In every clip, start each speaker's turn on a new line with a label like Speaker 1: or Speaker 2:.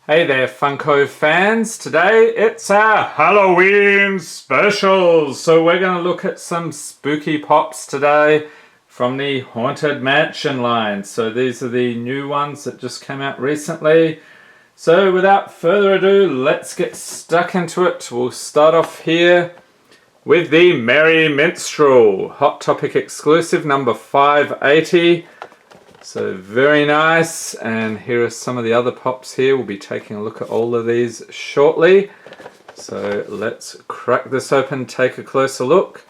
Speaker 1: Hey there Funko fans, today it's our Halloween special. So we're going to look at some spooky pops today from the Haunted Mansion line. So these are the new ones that just came out recently. So without further ado, let's get stuck into it. We'll start off here with the Merry Minstrel, Hot Topic exclusive number 580. So very nice, and here are some of the other pops here. We'll be taking a look at all of these shortly. So let's crack this open, take a closer look.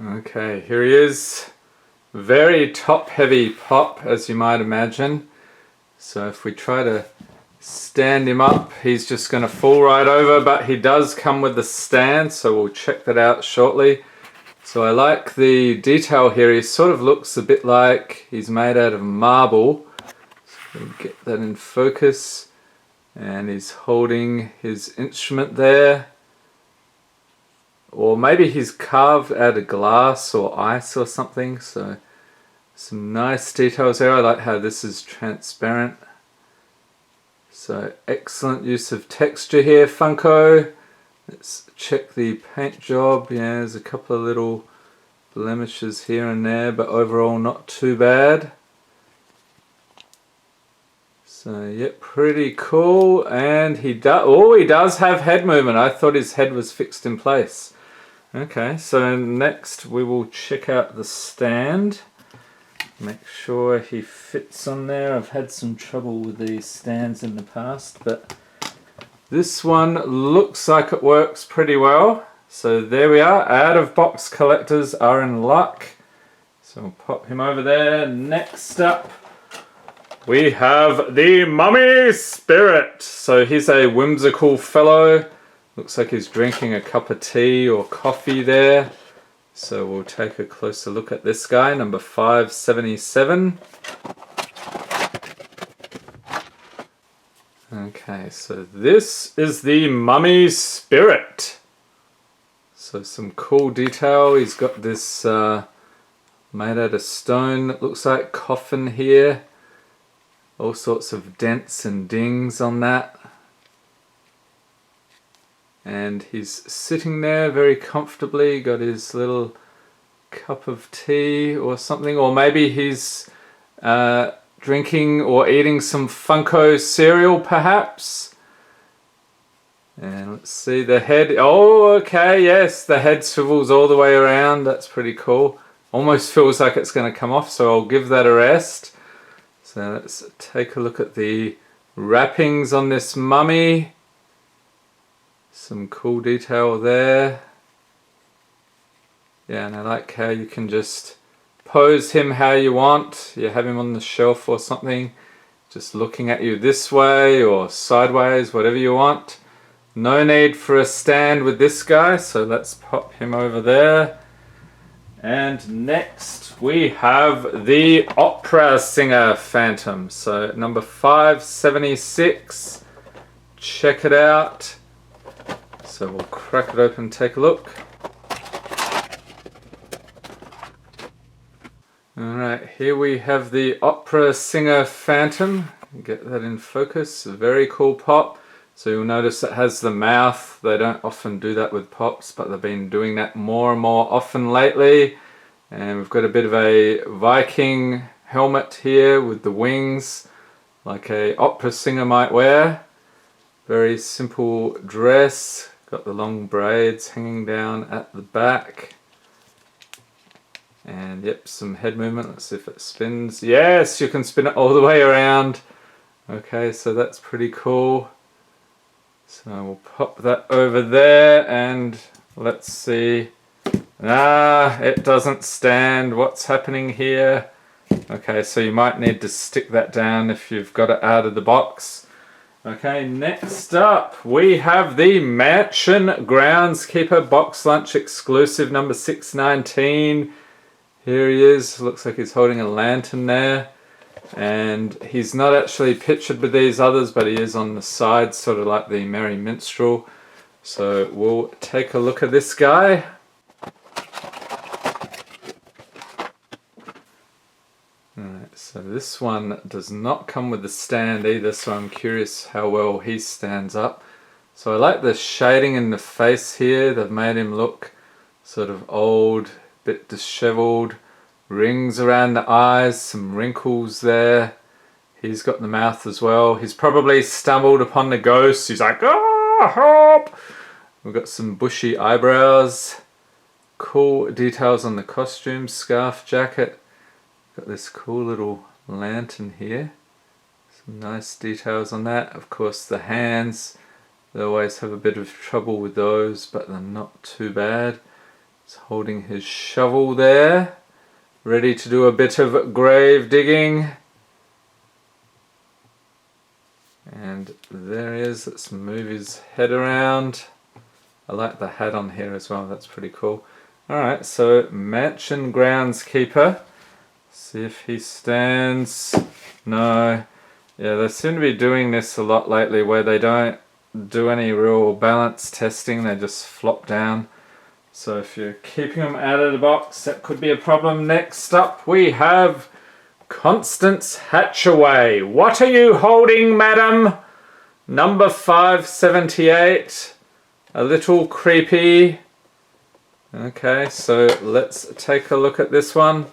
Speaker 1: Okay, here he is. Very top heavy pop, as you might imagine. So if we try to stand him up, he's just going to fall right over, but he does come with the stand, so we'll check that out shortly. So I like the detail here. He sort of looks a bit like he's made out of marble. So we'll get that in focus, and he's holding his instrument there, or maybe he's carved out of glass or ice or something. So some nice details there. I like how this is transparent. So excellent use of texture here, Funko. Let's check the paint job. Yeah, there's a couple of little blemishes here and there, but overall not too bad. So yeah, pretty cool. And he does have head movement. I thought his head was fixed in place. Okay, so next we will check out the stand. Make sure he fits on there. I've had some trouble with these stands in the past, but this one looks like it works pretty well. So there we are. Out of box collectors are in luck. So we'll pop him over there. Next up, we have the Mummy Spirit. So he's a whimsical fellow. Looks like he's drinking a cup of tea or coffee there. So we'll take a closer look at this guy, number 577. Okay, so this is the Mummy Spirit. So some cool detail. He's got this made out of stone, it looks like, coffin here. All sorts of dents and dings on that. And he's sitting there very comfortably, got his little cup of tea or something, or maybe he's drinking or eating some Funko cereal perhaps. And let's see the head. Oh, okay, yes, the head swivels all the way around. That's pretty cool. Almost feels like it's going to come off, so I'll give that a rest. So let's take a look at the wrappings on this mummy. Some cool detail there. Yeah, and I like how you can just pose him how you want. You have him on the shelf or something, just looking at you this way or sideways, whatever you want. No need for a stand with this guy, so let's pop him over there. And next we have the Opera Singer Phantom. So number 576. Check it out. So we'll crack it open and take a look. Alright, here we have the Opera Singer Phantom. Get that in focus. A very cool pop. So you'll notice it has the mouth. They don't often do that with pops, but they've been doing that more and more often lately. And we've got a bit of a Viking helmet here with the wings, like a opera singer might wear. Very simple dress. Got the long braids hanging down at the back. And yep, some head movement. Let's see if it spins. Yes, you can spin it all the way around. Okay, so that's pretty cool. So we'll pop that over there and let's see. It doesn't stand. What's happening here? Okay, so you might need to stick that down if you've got it out of the box. Okay, next up we have the Mansion Groundskeeper Box Lunch exclusive number 619. Here he is. Looks like he's holding a lantern there. And he's not actually pictured with these others, but he is on the side, sort of like the Merry Minstrel. So we'll take a look at this guy. Alright, so this one does not come with the stand either, so I'm curious how well he stands up. So I like the shading in the face here. They've made him look sort of old, bit disheveled, rings around the eyes, some wrinkles there. He's got the mouth as well. He's probably stumbled upon the ghost. He's like, "Ah, help!" We've got some bushy eyebrows. Cool details on the costume, scarf, jacket. Got this cool little lantern here. Some nice details on that. Of course the hands, they always have a bit of trouble with those, but they're not too bad. He's holding his shovel there, ready to do a bit of grave digging. And there he is. Let's move his head around. I like the hat on here as well, that's pretty cool. Alright, so Mansion Groundskeeper. See if he stands. No. Yeah, they seem to be doing this a lot lately where they don't do any real balance testing, they just flop down. So if you're keeping them out of the box, that could be a problem. Next up we have Constance Hatch. What are you holding, madam? Number 578. A little creepy. Okay, so let's take a look at this one.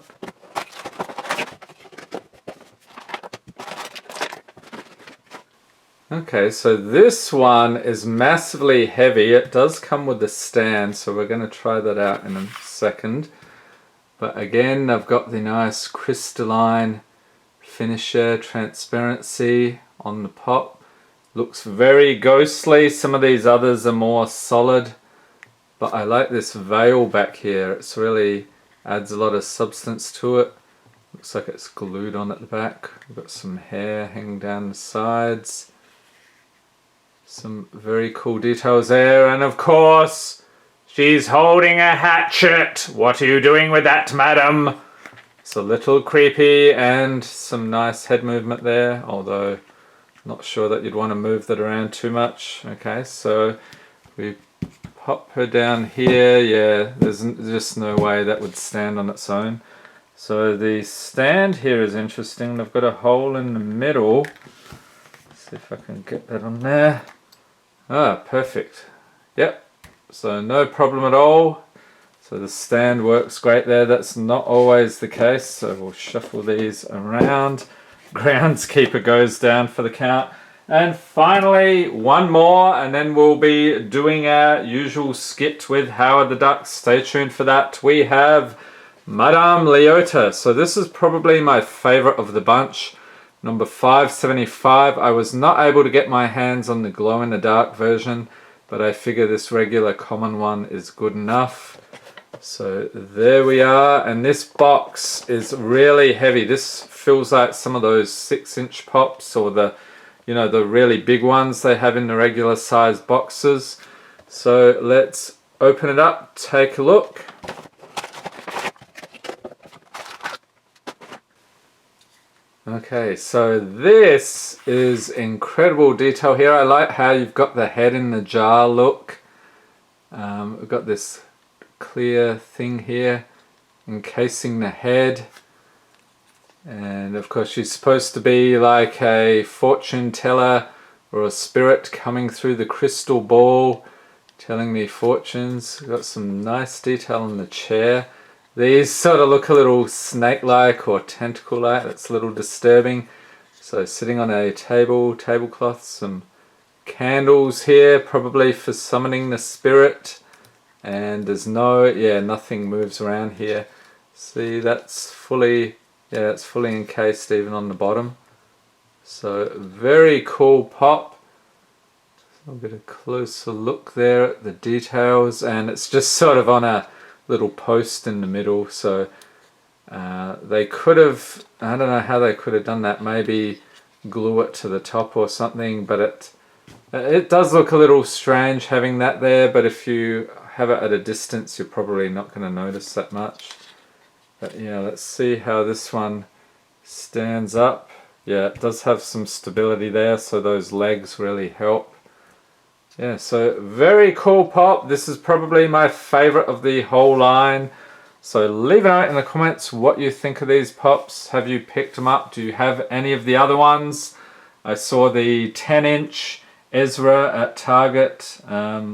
Speaker 1: Okay, so this one is massively heavy. It does come with a stand, so we're going to try that out in a second. But again, I've got the nice crystalline finisher, transparency on the pop. Looks very ghostly. Some of these others are more solid. But I like this veil back here. It's really adds a lot of substance to it. Looks like it's glued on at the back. We've got some hair hanging down the sides. Some very cool details there, and of course, she's holding a hatchet. What are you doing with that, madam? It's a little creepy, and some nice head movement there, although not sure that you'd want to move that around too much. Okay, so we pop her down here. Yeah, there's just no way that would stand on its own. So the stand here is interesting. They've got a hole in the middle. Let's see if I can get that on there. Ah, perfect. Yep, so no problem at all. So the stand works great there. That's not always the case, so we'll shuffle these around. Groundskeeper goes down for the count. And finally, one more, and then we'll be doing our usual skit with Howard the Duck. Stay tuned for that. We have Madame Leota. So this is probably my favorite of the bunch. Number 575. I was not able to get my hands on the glow-in-the-dark version, but I figure this regular common one is good enough. So there we are, and this box is really heavy. This feels like some of those 6-inch pops, or the, you know, the really big ones they have in the regular size boxes. So let's open it up, take a look. Okay, so this is incredible detail here. I like how you've got the head in the jar look. We've got this clear thing here encasing the head. And of course she's supposed to be like a fortune teller or a spirit coming through the crystal ball, telling me fortunes. We've got some nice detail on the chair. These sort of look a little snake-like or tentacle-like. That's a little disturbing. So sitting on a tablecloth, some candles here, probably for summoning the spirit. And there's nothing moves around here. See, that's fully, it's fully encased even on the bottom. So very cool pop. So I'll get a closer look there at the details, and it's just sort of on a little post in the middle, so they could have, I don't know how they could have done that, maybe glue it to the top or something, but it does look a little strange having that there, but if you have it at a distance you're probably not going to notice that much. But yeah, let's see how this one stands up. Yeah, it does have some stability there, so those legs really help. Yeah, so very cool pop. This is probably my favorite of the whole line. So leave a note in the comments what you think of these pops. Have you picked them up? Do you have any of the other ones? I saw the 10-inch Ezra at Target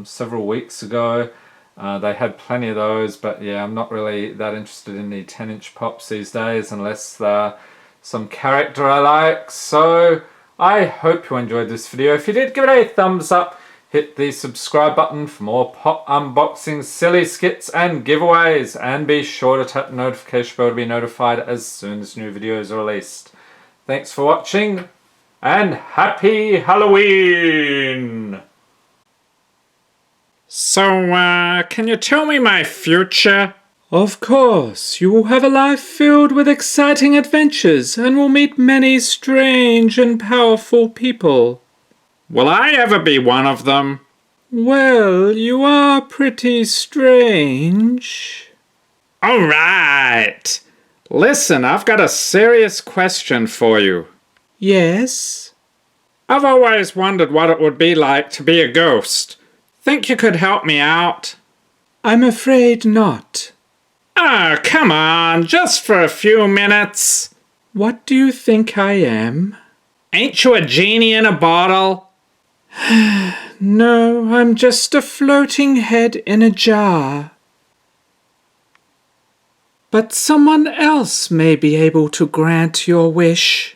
Speaker 1: several weeks ago. They had plenty of those, but yeah, I'm not really that interested in the 10-inch pops these days unless they're some character I like. So I hope you enjoyed this video. If you did, give it a thumbs up. Hit the subscribe button for more pop unboxings, silly skits and giveaways. And be sure to tap the notification bell to be notified as soon as new videos are released. Thanks for watching and happy Halloween!
Speaker 2: So, can you tell me my future?
Speaker 3: Of course, you will have a life filled with exciting adventures and will meet many strange and powerful people.
Speaker 2: Will I ever be one of them?
Speaker 3: Well, you are pretty strange.
Speaker 2: All right. Listen, I've got a serious question for you.
Speaker 3: Yes?
Speaker 2: I've always wondered what it would be like to be a ghost. Think you could help me out?
Speaker 3: I'm afraid not.
Speaker 2: Ah, come on, just for a few minutes.
Speaker 3: What do you think I am?
Speaker 2: Ain't you a genie in a bottle?
Speaker 3: No, I'm just a floating head in a jar. But someone else may be able to grant your wish.